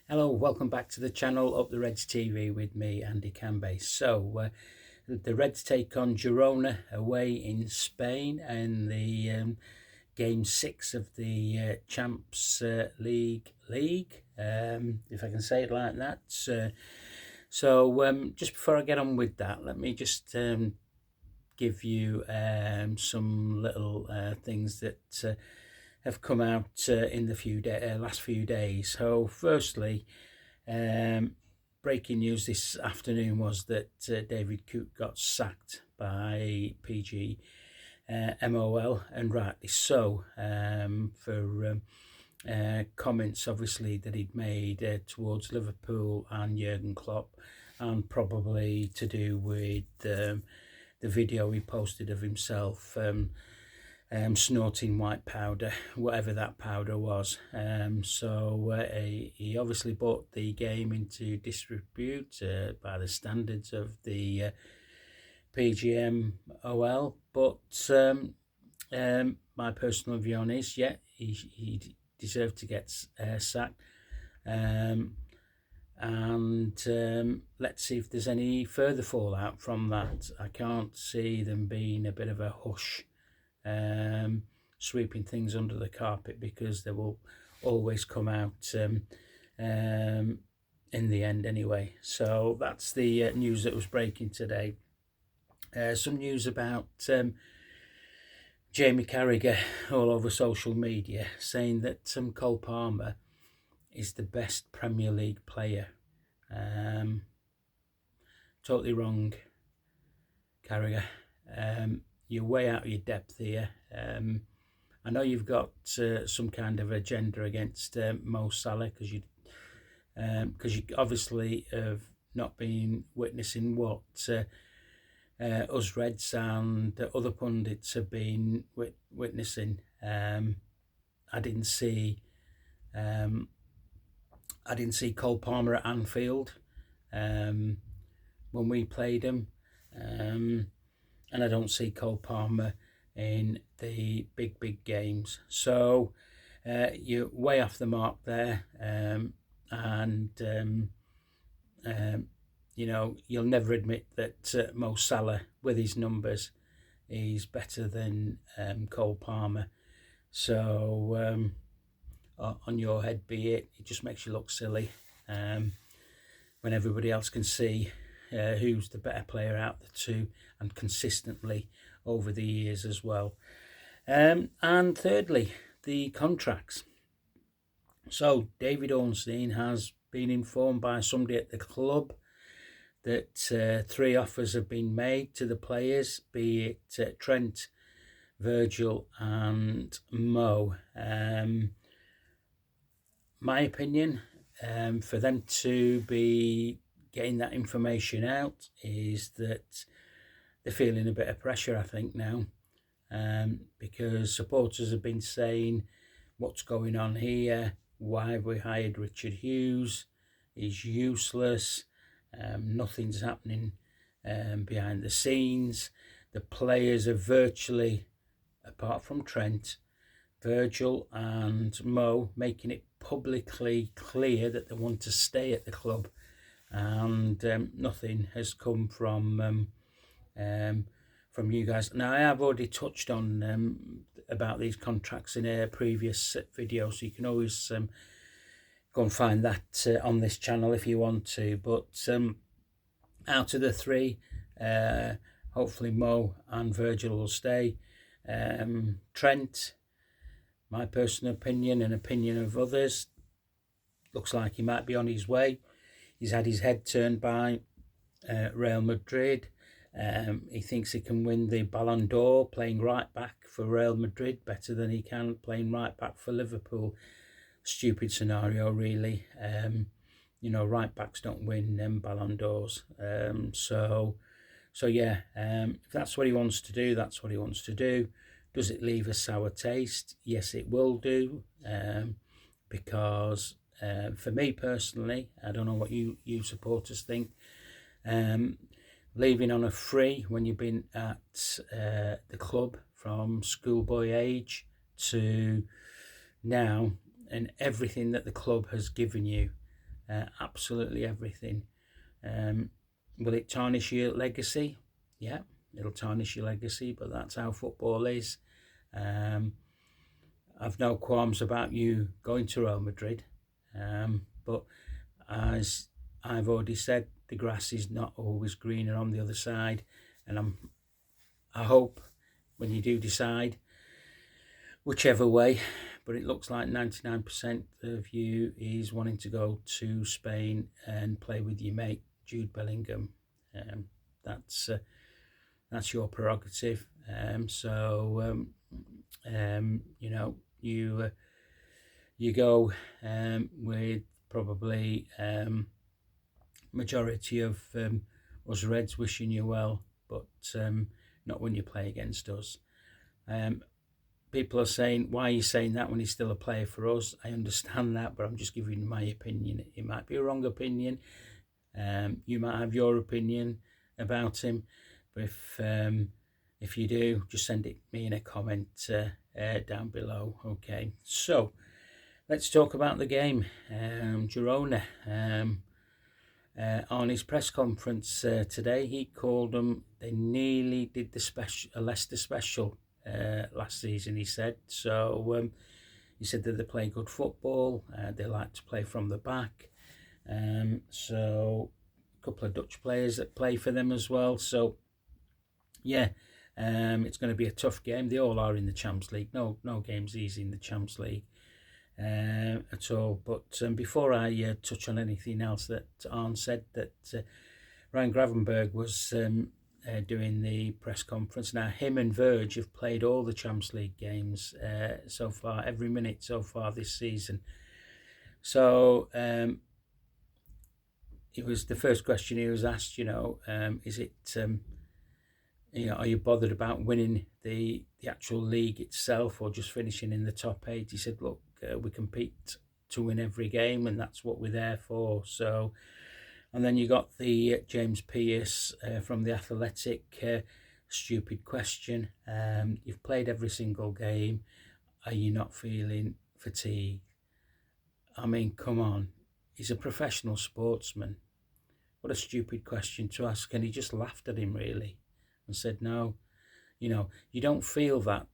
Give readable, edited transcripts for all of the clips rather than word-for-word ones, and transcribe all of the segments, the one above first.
Hello, welcome back to the channel Up the Reds TV with me, Andy Cambe. So, the Reds take on Girona away in Spain in the game 6 of the Champs League, if I can say it like that. Just before I get on with that, let me just give you some little things that have come out in the last few days. So firstly, breaking news this afternoon was that David Coote got sacked by PG MOL, and rightly so, for comments obviously that he'd made towards Liverpool and Jurgen Klopp, and probably to do with the video he posted of himself snorting white powder, whatever that powder was. He obviously brought the game into disrepute by the standards of the PGMOL. But my personal view on is, yeah, he deserved to get sacked. Let's see if there's any further fallout from that. I can't see them being a bit of a hush, sweeping things under the carpet, because they will always come out in the end anyway. So that's the news that was breaking today. Some news about Jamie Carragher all over social media, saying that Cole Palmer is the best Premier League player. Totally wrong, Carragher. You're way out of your depth here. I know you've got some kind of agenda against Mo Salah, because you obviously have not been witnessing what us Reds and other pundits have been witnessing. I didn't see Cole Palmer at Anfield when we played him, and I don't see Cole Palmer in the big games. So you're way off the mark there, you'll never admit that Mo Salah, with his numbers, is better than Cole Palmer. So on your head be it. It just makes you look silly when everybody else can see who's the better player out of the two, and consistently over the years as well. And thirdly, the contracts. So David Ornstein has been informed by somebody at the club that 3 offers have been made to the players, be it Trent, Virgil and Mo. My opinion, for them to be getting that information out, is that they're feeling a bit of pressure, I think, now, because supporters have been saying, what's going on here? Why have we hired Richard Hughes? He's useless. Nothing's happening behind the scenes. The players are virtually, apart from Trent, Virgil and Mo, making it publicly clear that they want to stay at the club, and nothing has come from you guys. Now, I have already touched on about these contracts in a previous video, so you can always go and find that on this channel if you want to. But out of the 3, hopefully Mo and Virgil will stay. Trent, my personal opinion and opinion of others, looks like he might be on his way. He's had his head turned by Real Madrid. He thinks he can win the Ballon d'Or playing right back for Real Madrid better than he can playing right back for Liverpool. Stupid scenario, really. Right backs don't win Ballon d'Ors. If that's what he wants to do, that's what he wants to do. Does it leave a sour taste? Yes, it will do, because for me personally, I don't know what you supporters think, leaving on a free when you've been at the club from schoolboy age to now, and everything that the club has given you, absolutely everything. Will it tarnish your legacy? Yeah, it'll tarnish your legacy, but that's how football is. I've no qualms about you going to Real Madrid, but as I've already said, the grass is not always greener on the other side, and I hope when you do decide, whichever way, but it looks like 99% of you is wanting to go to Spain and play with your mate Jude Bellingham. That's your prerogative. You know, you go with probably majority of us Reds wishing you well, but not when you play against us. People are saying, why are you saying that when he's still a player for us? I understand that, but I'm just giving you my opinion. It might be a wrong opinion. You might have your opinion about him, but if you do, just send it me in a comment down below. Okay, so let's talk about the game. Girona. On his press conference today, he called them, they nearly did a Leicester special last season, he said. So he said that they play good football, they like to play from the back. So a couple of Dutch players that play for them as well. So yeah, it's going to be a tough game. They all are in the Champions League. No game's easy in the Champions League at all. But before I touch on anything else that Arne said, that Ryan Gravenberch was doing the press conference. Now, him and Verge have played all the Champions League games so far, every minute so far this season. So it was the first question he was asked, is it, are you bothered about winning the actual league itself or just finishing in the top 8? He said, look, we compete to win every game, and that's what we're there for. So, and then you got the James Pearce from the Athletic, stupid question. You've played every single game. Are you not feeling fatigue? I mean, come on. He's a professional sportsman. What a stupid question to ask. And he just laughed at him, really, and said, no, you don't feel that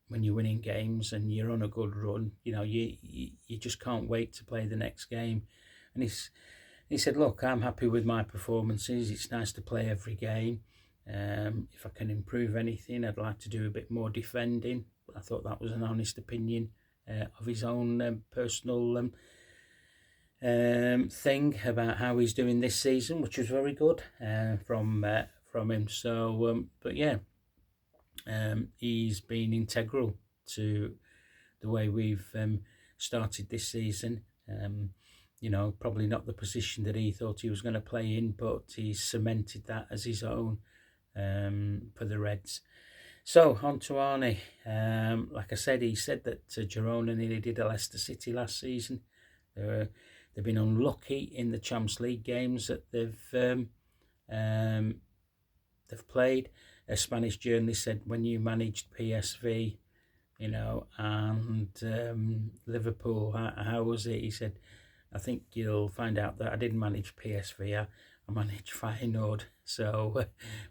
when you're winning games and you're on a good run. You just can't wait to play the next game. And he said, look, I'm happy with my performances. It's nice to play every game. If I can improve anything, I'd like to do a bit more defending. I thought that was an honest opinion of his own personal thing about how he's doing this season, which was very good from him. So, but yeah, he's been integral to the way we've started this season. Probably not the position that he thought he was going to play in, but he's cemented that as his own for the Reds. So, on to Arne. Like I said, he said that Girona nearly did a Leicester City last season. They've been unlucky in the Champions League games that they've played. A Spanish journalist said, when you managed PSV, and Liverpool, how was it? He said, I think you'll find out that I didn't manage PSV, I managed Feyenoord. So,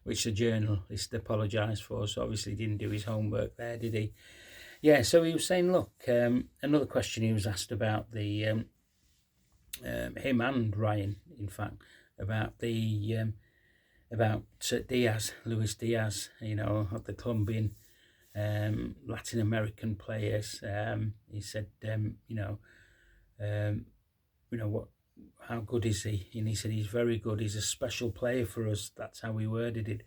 which the journalist apologised for. So obviously didn't do his homework there, did he? Yeah. So he was saying, look, another question he was asked about the him and Ryan, in fact, about the about Diaz, Luis Diaz, of the Colombian Latin American players. He said, what? How good is he? And he said he's very good. He's a special player for us. That's how he worded it.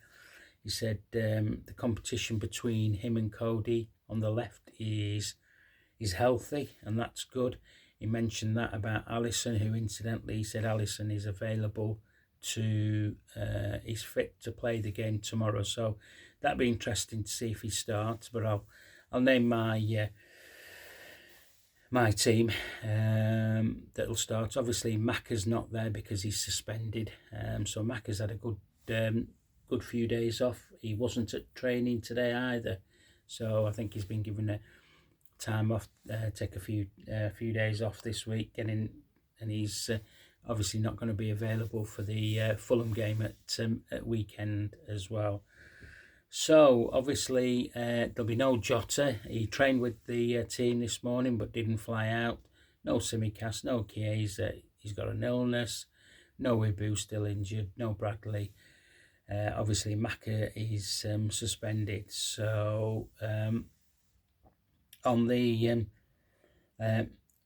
He said the competition between him and Cody on the left is healthy, and that's good. He mentioned that about Alisson, who incidentally he said Alisson is available to, he's fit to play the game tomorrow. So that'd be interesting to see if he starts. But I'll name my team that'll start. Obviously, Macca's not there because he's suspended. So Macca's had a good few days off. He wasn't at training today either. So I think he's been given a time off, take a few days off this week, getting and he's obviously not going to be available for the Fulham game at weekend as well. So obviously there'll be no Jota. He trained with the team this morning but didn't fly out. No Simicast, no Chiesa. He's got an illness. No Ibu, still injured. No Bradley. Obviously Maka is suspended. So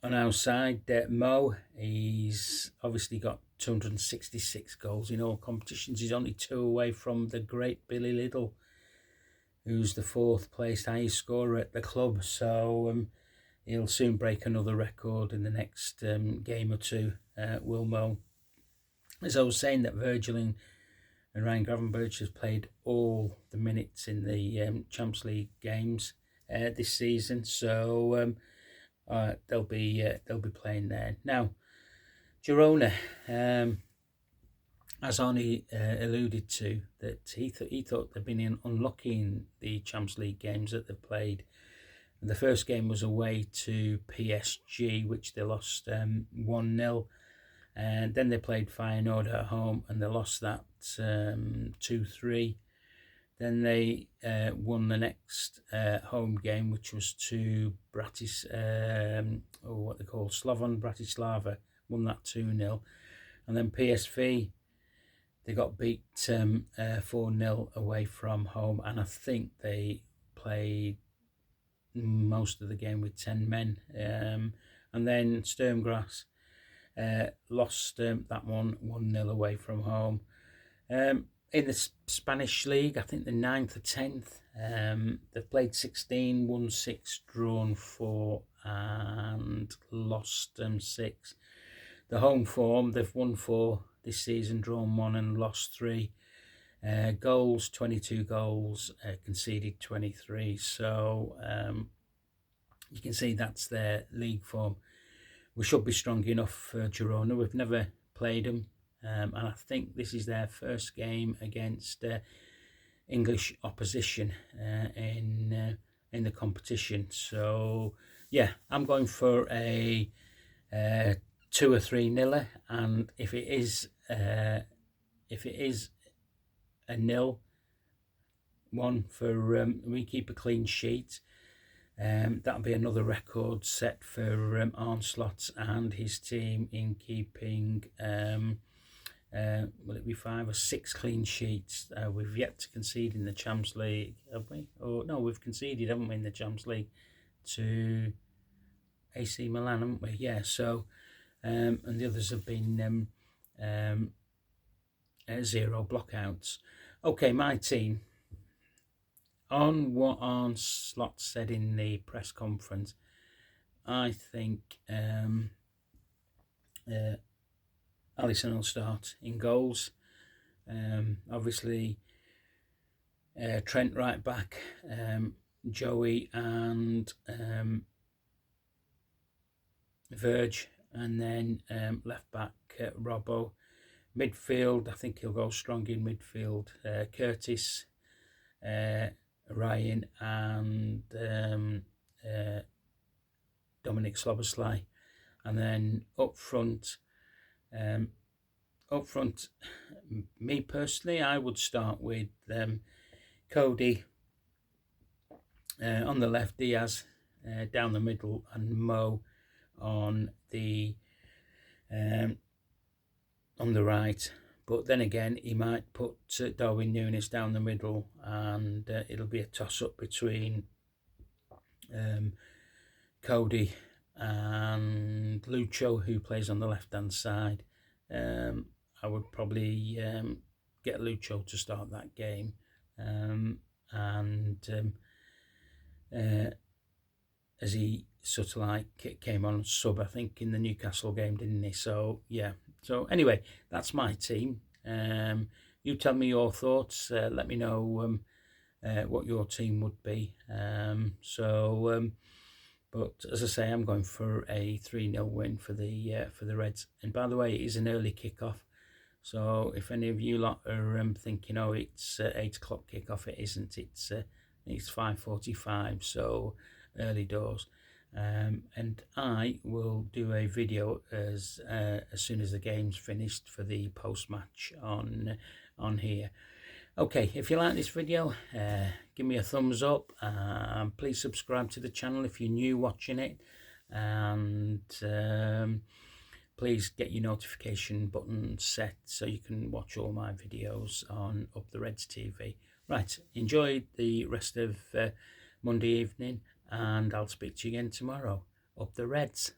on our side, Mo, he's obviously got 266 goals in all competitions. He's only 2 away from the great Billy Liddell, who's the 4th placed highest scorer at the club. So he'll soon break another record in the next game or two, will Mo. As I was saying, that Virgil and Ryan Gravenberch has played all the minutes in the Champions League games this season. So they'll be playing there now. Girona, as Arne alluded to, that he thought they'd been unlucky in the Champions League games that they've played. And the first game was away to PSG, which they lost 1-0, and then they played Feyenoord at home and they lost that 2-3. Then they won the next home game, which was to Slovan Bratislava, won that 2-0. And then PSV, they got beat 4-0 away from home. And I think they played most of the game with 10 men. And then Sturmgrass lost that one 1-0 away from home. In the Spanish league, I think the 9th or 10th, they've played 16, won 6, drawn 4, and lost 6. The home form, they've won 4 this season, drawn 1 and lost 3. Goals, 22 goals, conceded 23. So you can see that's their league form. We should be strong enough for Girona. We've never played them. And I think this is their first game against English opposition in the competition. So yeah, I'm going for a 2 or 3-0, and if it is a 0-1 for we keep a clean sheet, that'll be another record set for Arne Slot and his team in keeping. Will it be 5 or 6 clean sheets? We've yet to concede in the Champions League, have we? Or no, we've conceded, haven't we, in the Champions League to AC Milan, haven't we? Yeah. So, and the others have been 0 blockouts. Okay, my team. On what Arne Slot said in the press conference, I think Alisson will start in goals. Obviously, Trent right back, Joey and Verge, and then left back Robbo. Midfield, I think he'll go strong in midfield. Curtis, Ryan, and Dominic Sloboslai, and then up front. Me personally, I would start with Cody on the left, Diaz down the middle, and Mo on the right. But then again, he might put Darwin Núñez down the middle, and it'll be a toss-up between Cody and Lucho, who plays on the left-hand side. I would probably get Lucho to start that game, as he sort of like came on sub, I think, in the Newcastle game, didn't he? So yeah. So anyway, that's my team. You tell me your thoughts. Let me know what your team would be. But as I say, I'm going for a 3-0 win for the Reds. And by the way, it is an early kickoff. So if any of you lot are thinking, oh, it's 8 o'clock kickoff, it isn't. It's 5:45, so early doors. and I will do a video as soon as the game's finished for the post-match on here. Okay, if you like this video, give me a thumbs up, please subscribe to the channel if you're new watching it, and please get your notification button set so you can watch all my videos on Up the Reds TV. Right, enjoy the rest of Monday evening, and I'll speak to you again tomorrow. Up the Reds.